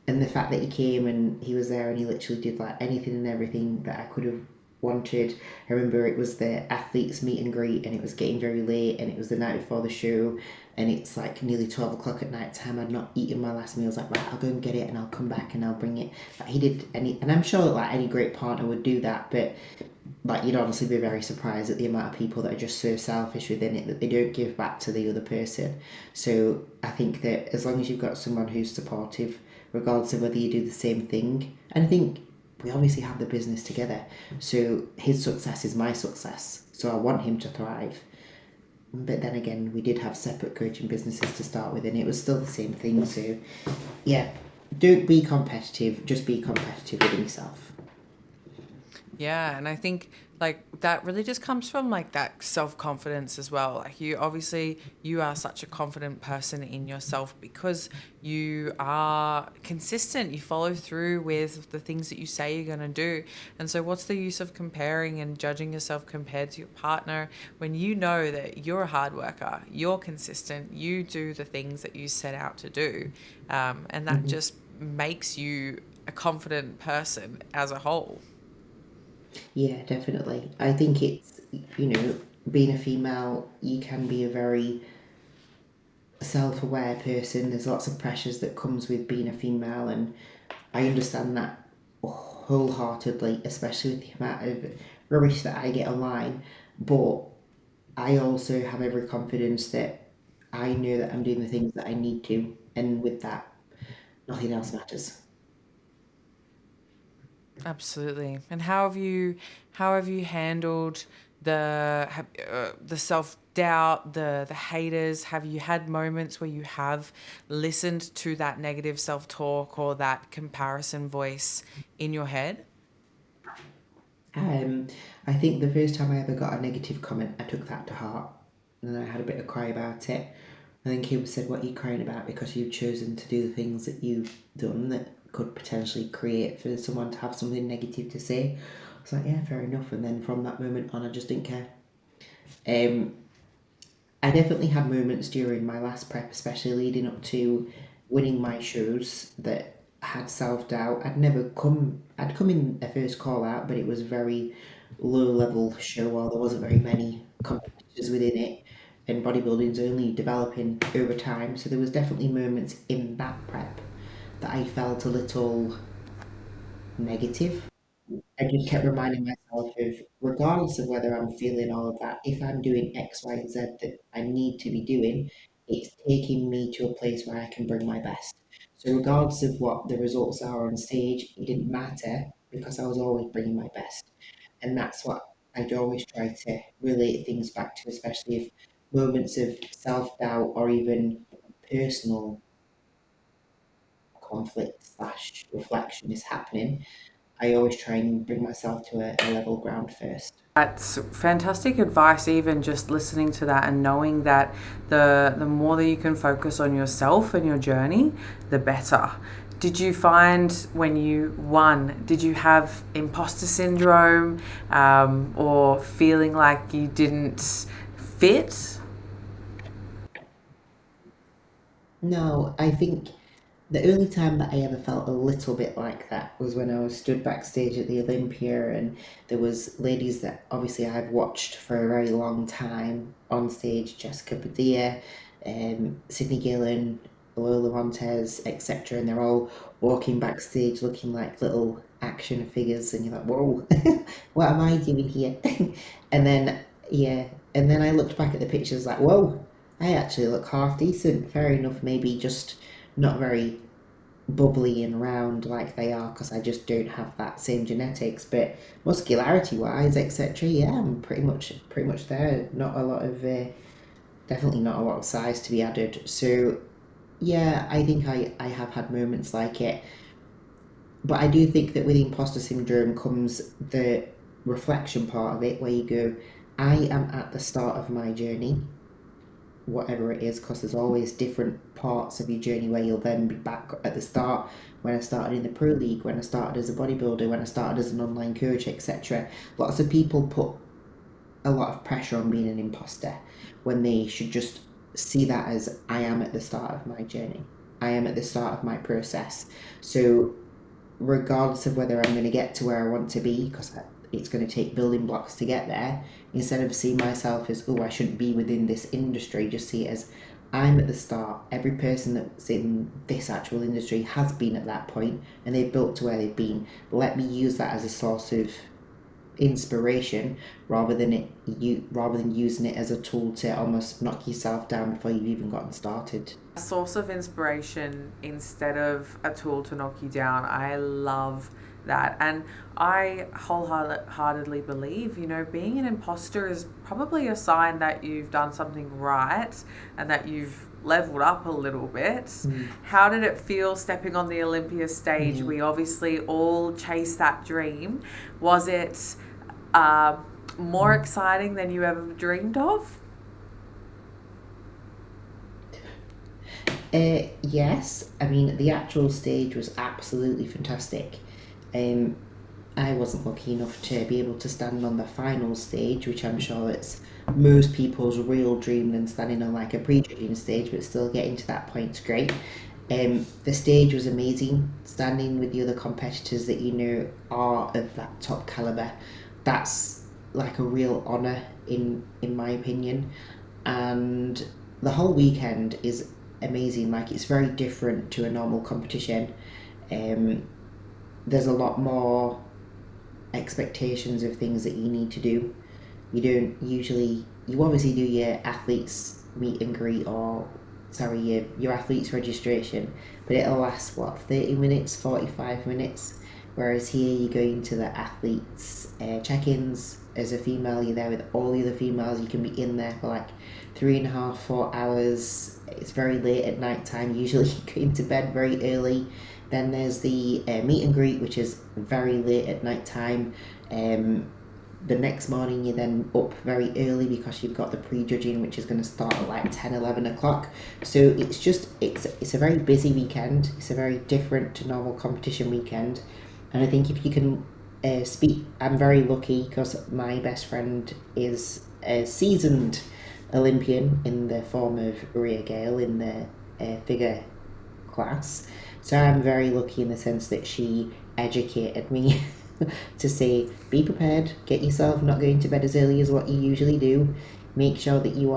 And the fact that he came and he was there and he literally did like anything and everything that I could have wanted. I remember it was the athletes meet and greet and it was getting very late and it was the night before the show and it's like nearly 12 o'clock at night time. I'd not eaten my last meal. I was like, right, I'll go and get it and I'll come back and I'll bring it. Like he did any, and I'm sure that like any great partner would do that, but like you'd honestly be very surprised at the amount of people that are just so selfish within it that they don't give back to the other person. So I think that as long as you've got someone who's supportive, regardless of whether you do the same thing, and I think we obviously have the business together, so his success is my success. So I want him to thrive. But then again, we did have separate coaching businesses to start with, and it was still the same thing. So yeah, don't be competitive. Just be competitive with yourself. Yeah, and I think like that really just comes from like that self-confidence as well. Like you are such a confident person in yourself because you are consistent. You follow through with the things that you say you're going to do. And so what's the use of comparing and judging yourself compared to your partner when you know that you're a hard worker, you're consistent, you do the things that you set out to do. And that Mhm. just makes you a confident person as a whole. Yeah, definitely. I think it's, being a female, you can be a very self-aware person. There's lots of pressures that comes with being a female, and I understand that wholeheartedly, especially with the amount of rubbish that I get online. But I also have every confidence that I know that I'm doing the things that I need to, and with that, nothing else matters. Absolutely. And how have you handled the self doubt, the haters? Have you had moments where you have listened to that negative self talk or that comparison voice in your head? Um, I think the first time I ever got a negative comment, I took that to heart, and then I had a bit of cry about it. And then Kim said, "What are you crying about? Because you've chosen to do the things that you've done that could potentially create for someone to have something negative to say." I was like, "Yeah, fair enough." And then from that moment on, I just didn't care. Um, I definitely had moments during my last prep, especially leading up to winning my shows, that had self doubt. I'd come in a first call out, but it was a very low level show, while there wasn't very many competitors within it, and bodybuilding's only developing over time. So there was definitely moments in that prep that I felt a little negative. I just kept reminding myself of, regardless of whether I'm feeling all of that, if I'm doing X, Y, and Z that I need to be doing, it's taking me to a place where I can bring my best. So, regardless of what the results are on stage, it didn't matter because I was always bringing my best. And that's what I'd always try to relate things back to, especially if moments of self doubt or even personal conflict slash reflection is happening. I always try and bring myself to a level ground first. That's fantastic advice, even just listening to that and knowing that the more that you can focus on yourself and your journey, the better. Did you find when you won, did you have imposter syndrome, or feeling like you didn't fit? No, I think the only time that I ever felt a little bit like that was when I was stood backstage at the Olympia, and there was ladies that obviously I've watched for a very long time on stage, Jessica Padilla, Sydney Gillen, Lola Montez, etc. And they're all walking backstage looking like little action figures, and you're like, whoa, what am I doing here? And then, yeah, and then I looked back at the pictures like, whoa, I actually look half decent. Fair enough, maybe just not very bubbly and round like they are because I just don't have that same genetics. But muscularity wise, etc., yeah, I'm pretty much there. Not a lot of definitely not a lot of size to be added. So yeah, I think I have had moments like it, but I do think that with imposter syndrome comes the reflection part of it, where you go, I am at the start of my journey, whatever it is, because there's always different parts of your journey where you'll then be back at the start. When I started in the pro league, when I started as a bodybuilder, when I started as an online coach, etc. Lots of people put a lot of pressure on being an imposter when they should just see that as, I am at the start of my journey, I am at the start of my process. So regardless of whether I'm going to get to where I want to be, because it's going to take building blocks to get there, instead of seeing myself as, oh, I shouldn't be within this industry, just see it as, I'm at the start. Every person that's in this actual industry has been at that point and they've built to where they've been. Let me use that as a source of inspiration rather than using it as a tool to almost knock yourself down before you've even gotten started. A source of inspiration instead of a tool to knock you down. I love that. And I wholeheartedly believe, being an imposter is probably a sign that you've done something right and that you've leveled up a little bit. How did it feel stepping on the Olympia stage? Mm. We obviously all chase that dream. Was it more exciting than you ever dreamed of? Yes, I mean, the actual stage was absolutely fantastic. Um, I wasn't lucky enough to be able to stand on the final stage, which I'm sure it's most people's real dream than standing on like a pre-judging stage, but still getting to that point's great. The stage was amazing. Standing with the other competitors that you know are of that top caliber, that's like a real honor in my opinion. And the whole weekend is amazing. Like, it's very different to a normal competition. Um, there's a lot more expectations of things that you need to do. You don't usually, you obviously do your athletes meet and greet, or sorry, your athletes registration, but it'll last what, 30 minutes, 45 minutes. Whereas here you go into the athletes check-ins. As a female, you're there with all the other females. You can be in there for like 3.5, 4 hours. It's very late at night time. Usually you go into bed very early. Then there's the meet and greet, which is very late at night time. The next morning you're then up very early because you've got the pre-judging, which is going to start at like 10, 11 o'clock. So it's a very busy weekend. It's a very different to normal competition weekend. And I think if you can speak, I'm very lucky because my best friend is a seasoned Olympian in the form of Ria Gale in the figure class. So I'm very lucky in the sense that she educated me to say, be prepared, get yourself not going to bed as early as what you usually do, make sure that you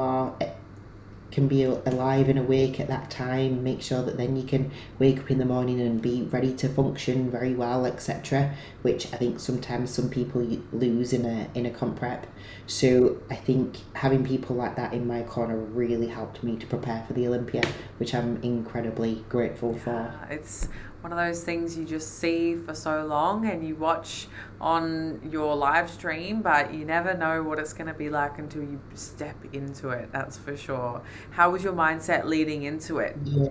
can be alive and awake at that time, make sure that then you can wake up in the morning and be ready to function very well, etc., which I think sometimes some people lose in a comp prep. So I think having people like that in my corner really helped me to prepare for the Olympia, which I'm incredibly grateful for. It's one of those things you just see for so long and you watch on your live stream, but you never know what it's going to be like until you step into it, that's for sure. How was your mindset leading into it? Yeah,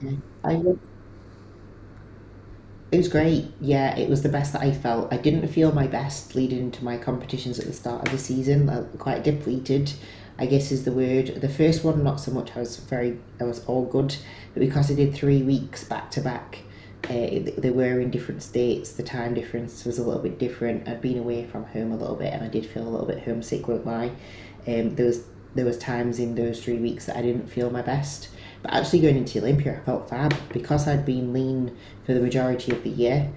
it was great. Yeah, it was the best that I felt. I didn't feel my best leading into my competitions at the start of the season. Quite depleted, I guess is the word. The first one, not so much. I was all good, but because I did 3 weeks back to back, they were in different states. The time difference was a little bit different. I'd been away from home a little bit, and I did feel a little bit homesick with my. There was times in those 3 weeks that I didn't feel my best. But actually going into Olympia, I felt fab because I'd been lean for the majority of the year.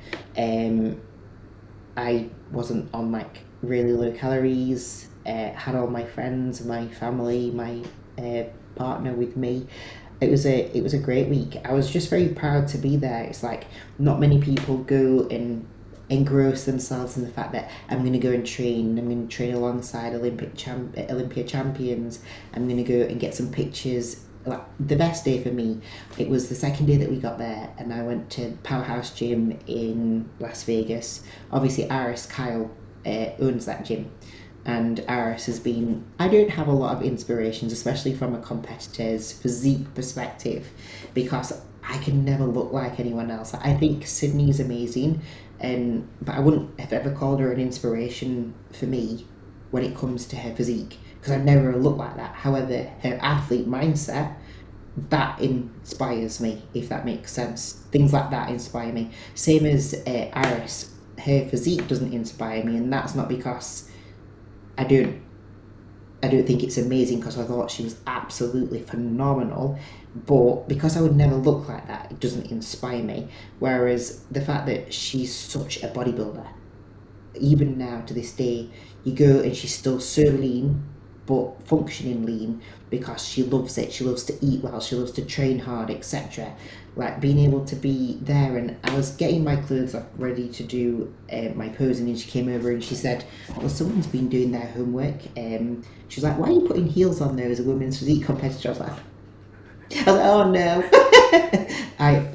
I wasn't on like really low calories. Had all my friends, my family, my partner with me. It was a great week. I was just very proud to be there. It's like not many people go and engross themselves in the fact that I'm going to go and train. I'm going to train alongside Olympia champions. I'm going to go and get some pictures. Like, the best day for me, it was the second day that we got there, and I went to Powerhouse Gym in Las Vegas. Obviously, Kyle owns that gym, and Aris has been. I don't have a lot of inspirations, especially from a competitor's physique perspective, because I can never look like anyone else. I think Sydney's amazing, but I wouldn't have ever called her an inspiration for me when it comes to her physique because I've never looked like that. However, her athlete mindset that inspires me, if that makes sense. Things like that inspire me. Same as Aris, her physique doesn't inspire me, and that's not because I don't think it's amazing because I thought she was absolutely phenomenal, but because I would never look like that, it doesn't inspire me. Whereas the fact that she's such a bodybuilder, even now to this day, you go and she's still so lean, but functioning lean because she loves it. She loves to eat well, she loves to train hard, etc. Like being able to be there, and I was getting my clothes up ready to do my posing, and she came over and she said, well, someone's been doing their homework. She was like, why are you putting heels on there as a women's physique competitor? I was like, oh no.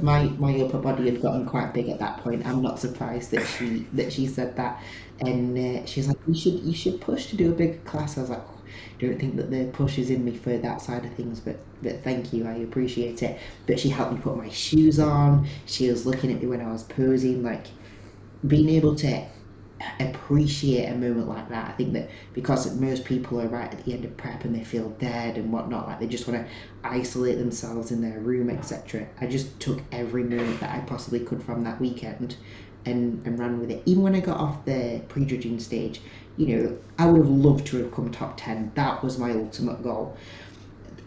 My upper body had gotten quite big at that point. I'm not surprised that she said that, and she's like, you should push to do a bigger class. I was like, don't think that the push is in me for that side of things, but thank you, I appreciate it. But she helped me put my shoes on. She was looking at me when I was posing, like being able to appreciate a moment like that. I think that because most people are right at the end of prep and they feel dead and whatnot, like they just want to isolate themselves in their room, etc. I just took every moment that I possibly could from that weekend and ran with it. Even when I got off the prejudging stage, I would have loved to have come top 10. That was my ultimate goal.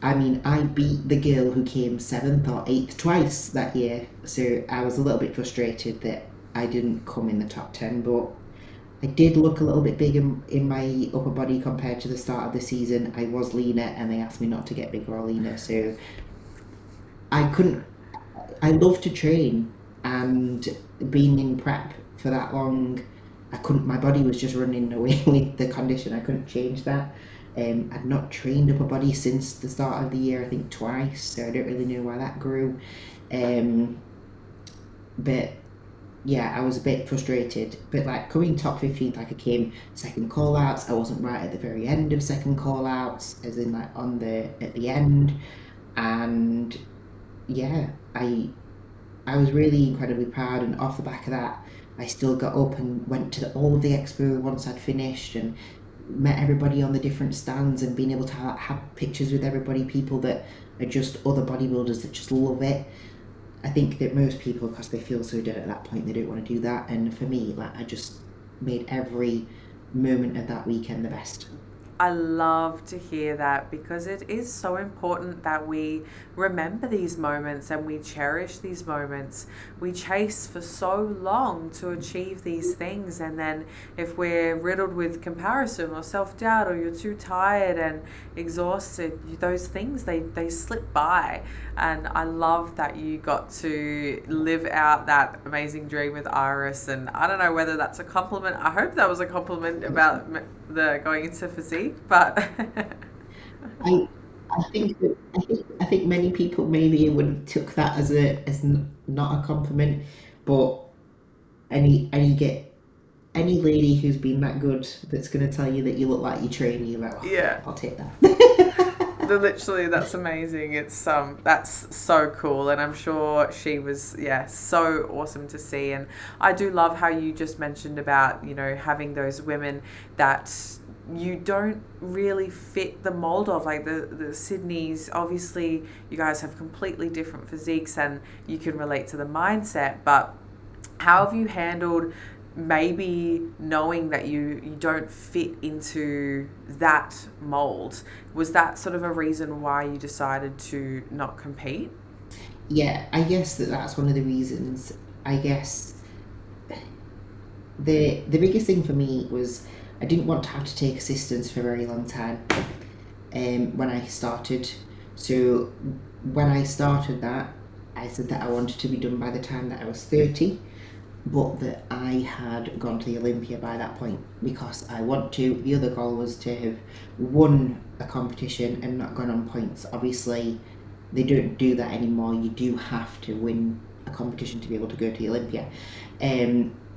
I mean, I beat the girl who came 7th or 8th twice that year, so I was a little bit frustrated that I didn't come in the top 10, but I did look a little bit big in my upper body compared to the start of the season. I was leaner, and they asked me not to get bigger or leaner, so I love to train, and being in prep for that long, my body was just running away with the condition. I couldn't change that. I'd not trained upper body since the start of the year, I think twice, so I don't really know why that grew. But yeah, I was a bit frustrated. But like coming top 15th, like I came second call outs. I wasn't right at the very end of second call outs, as in like on the at the end. And yeah, I was really incredibly proud, and off the back of that, I still got up and went to all of the expo once I'd finished and met everybody on the different stands and being able to have pictures with everybody, people that are just other bodybuilders that just love it. I think that most people, because they feel so dead at that point, they don't want to do that. And for me, like I just made every moment of that weekend the best. I love to hear that because it is so important that we remember these moments and we cherish these moments. We chase for so long to achieve these things, and then if we're riddled with comparison or self doubt, or you're too tired and exhausted, those things they slip by. And I love that you got to live out that amazing dream with Iris. And I don't know whether that's a compliment. I hope that was a compliment about the going into physique, but I I think many people maybe would have took that as not a compliment, but any get any lady who's been that good that's going to tell you that you look like you're training, you're like, oh, yeah, yeah. I'll take that. Literally, that's amazing. It's that's so cool, and I'm sure she was, yeah, so awesome to see. And I do love how you just mentioned about, having those women that you don't really fit the mold of, like the Sydneys. Obviously you guys have completely different physiques and you can relate to the mindset, but how have you handled maybe knowing that you don't fit into that mold? Was that sort of a reason why you decided to not compete? Yeah, I guess that's one of the reasons. I guess the biggest thing for me was I didn't want to have to take assistance for a very long time. When I started, so when I started that, I said that I wanted to be done by the time that I was 30, but that I had gone to the Olympia by that point because I want to. The other goal was to have won a competition and not gone on points. Obviously, they don't do that anymore. You do have to win a competition to be able to go to the Olympia.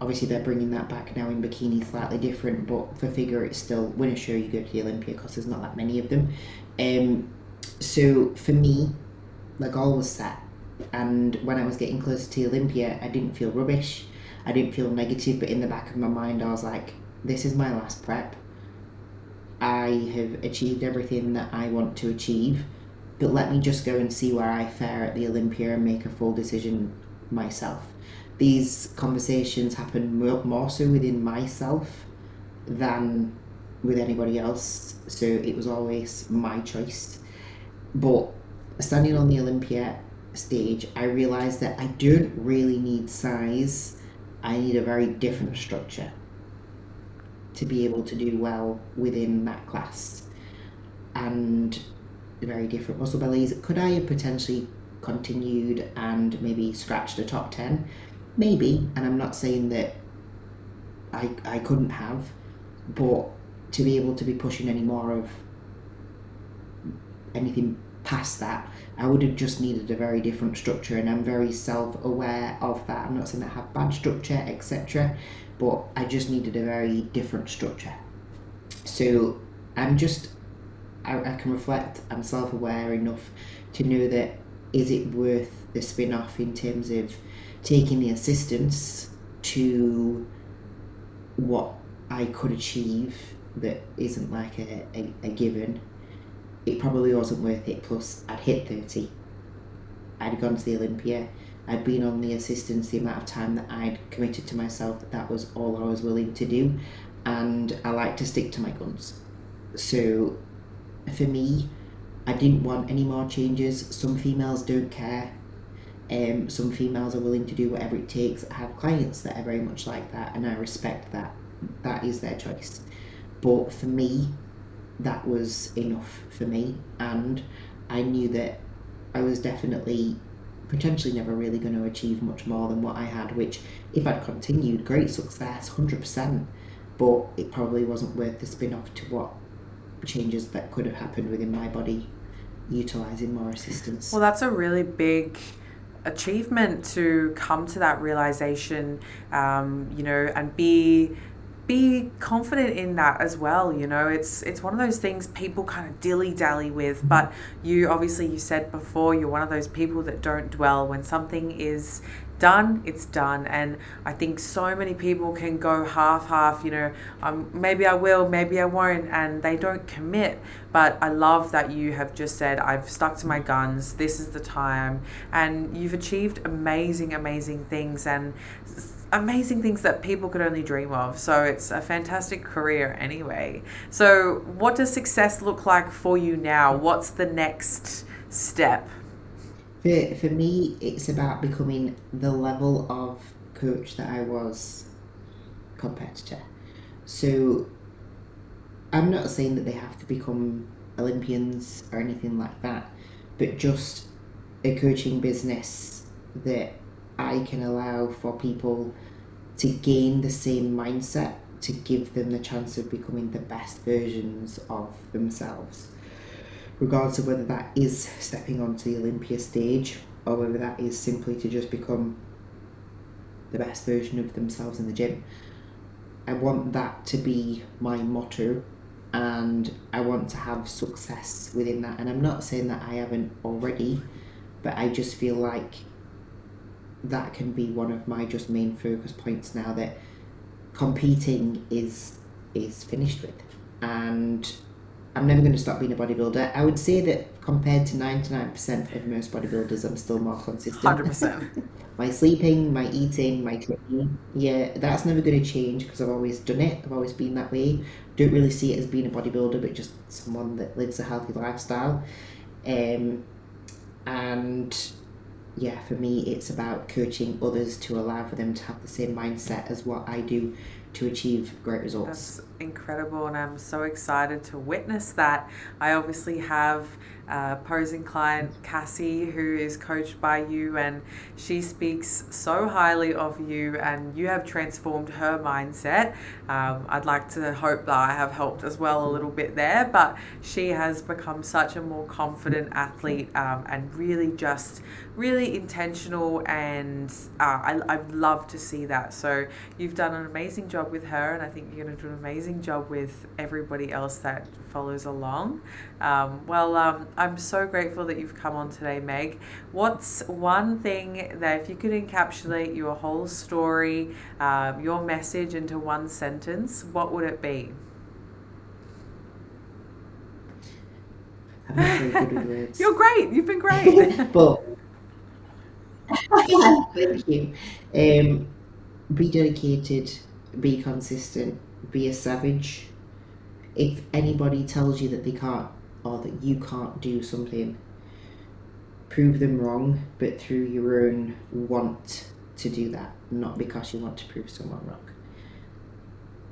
Obviously, they're bringing that back now in bikini, slightly different, but for figure, it's still win a show, you go to the Olympia because there's not that many of them. So for me, the goal was set, and when I was getting closer to the Olympia, I didn't feel rubbish. I didn't feel negative, but in the back of my mind, I was like, this is my last prep. I have achieved everything that I want to achieve, but let me just go and see where I fare at the Olympia and make a full decision myself. These conversations happen more so within myself than with anybody else, so it was always my choice. But standing on the Olympia stage, I realised that I don't really need size. I need a very different structure to be able to do well within that class, and very different muscle bellies. Could I have potentially continued and maybe scratched the top 10? Maybe, and I'm not saying that I couldn't have, but to be able to be pushing any more of anything past that, I would have just needed a very different structure, and I'm very self-aware of that. I'm not saying I have bad structure, etc., but I just needed a very different structure. So I can reflect, I'm self-aware enough to know that is it worth the spin-off in terms of taking the assistance to what I could achieve that isn't like a given. It probably wasn't worth it. Plus I'd hit 30, I'd gone to the Olympia, I'd been on the assistance the amount of time that I'd committed to myself, that was all I was willing to do, and I like to stick to my guns. So for me, I didn't want any more changes. Some females don't care. Some females are willing to do whatever it takes. I have clients that are very much like that, and I respect that. That is their choice. But for me, that was enough for me, and I knew that I was definitely potentially never really going to achieve much more than what I had, which if I'd continued, great success, 100%, but it probably wasn't worth the spin-off to what changes that could have happened within my body utilising more assistance. Well, that's a really big achievement to come to that realization, and be confident in that as well. It's one of those things people kind of dilly-dally with, but you said before, you're one of those people that don't dwell. When something is done, it's done. And I think so many people can go half, maybe I will, maybe I won't, and they don't commit. But I love that you have just said, I've stuck to my guns, this is the time, and you've achieved amazing things, and amazing things that people could only dream of. So it's a fantastic career anyway. So what does success look like for you now? What's the next step? For me, it's about becoming the level of coach that I was competitor. So I'm not saying that they have to become Olympians or anything like that, but just a coaching business that I can allow for people to gain the same mindset, to give them the chance of becoming the best versions of themselves, regardless of whether that is stepping onto the Olympia stage or whether that is simply to just become the best version of themselves in the gym. I want that to be my motto, and I want to have success within that. And I'm not saying that I haven't already, but I just feel like that can be one of my just main focus points now, that competing is finished with, and I'm never going to stop being a bodybuilder. I would say that compared to 99% of most bodybuilders, I'm still more consistent. 100%. My sleeping, my eating, my training, yeah, that's never going to change because I've always done it. I've always been that way. Don't really see it as being a bodybuilder, but just someone that lives a healthy lifestyle. And yeah, for me, it's about coaching others to allow for them to have the same mindset as what I do to achieve great results. That's incredible, and I'm so excited to witness that. I obviously have a posing client, Cassie, who is coached by you, and she speaks so highly of you, and you have transformed her mindset. I'd like to hope that I have helped as well a little bit there, but she has become such a more confident athlete, and really intentional, and I'd love to see that. So you've done an amazing job with her, and I think you're going to do an amazing job with everybody else that follows along. I'm so grateful that you've come on today, Meg. What's one thing that, if you could encapsulate your whole story, your message into one sentence, what would it be? I'm not very good with words. You're great. You've been great. But thank you. Be dedicated, be consistent, be a savage. If anybody tells you that they can't, or that you can't do something, prove them wrong, but through your own want to do that, not because you want to prove someone wrong.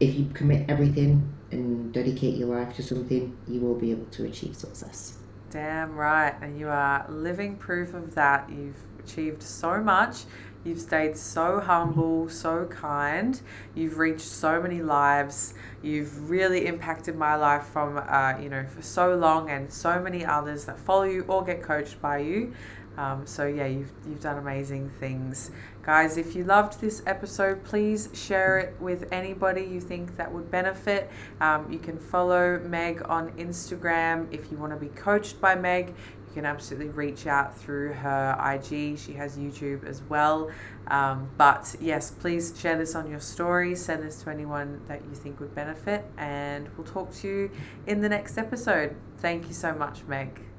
If you commit everything and dedicate your life to something, you will be able to achieve success. Damn right. And you are living proof of that. You've achieved so much. You've stayed so humble, so kind. You've reached so many lives. You've really impacted my life from, for so long, and so many others that follow you or get coached by you. You've done amazing things. Guys, if you loved this episode, please share it with anybody you think that would benefit. You can follow Meg on Instagram. If you want to be coached by Meg, you can absolutely reach out through her IG. She has YouTube as well. But yes, please share this on your stories. Send this to anyone that you think would benefit. And we'll talk to you in the next episode. Thank you so much, Meg.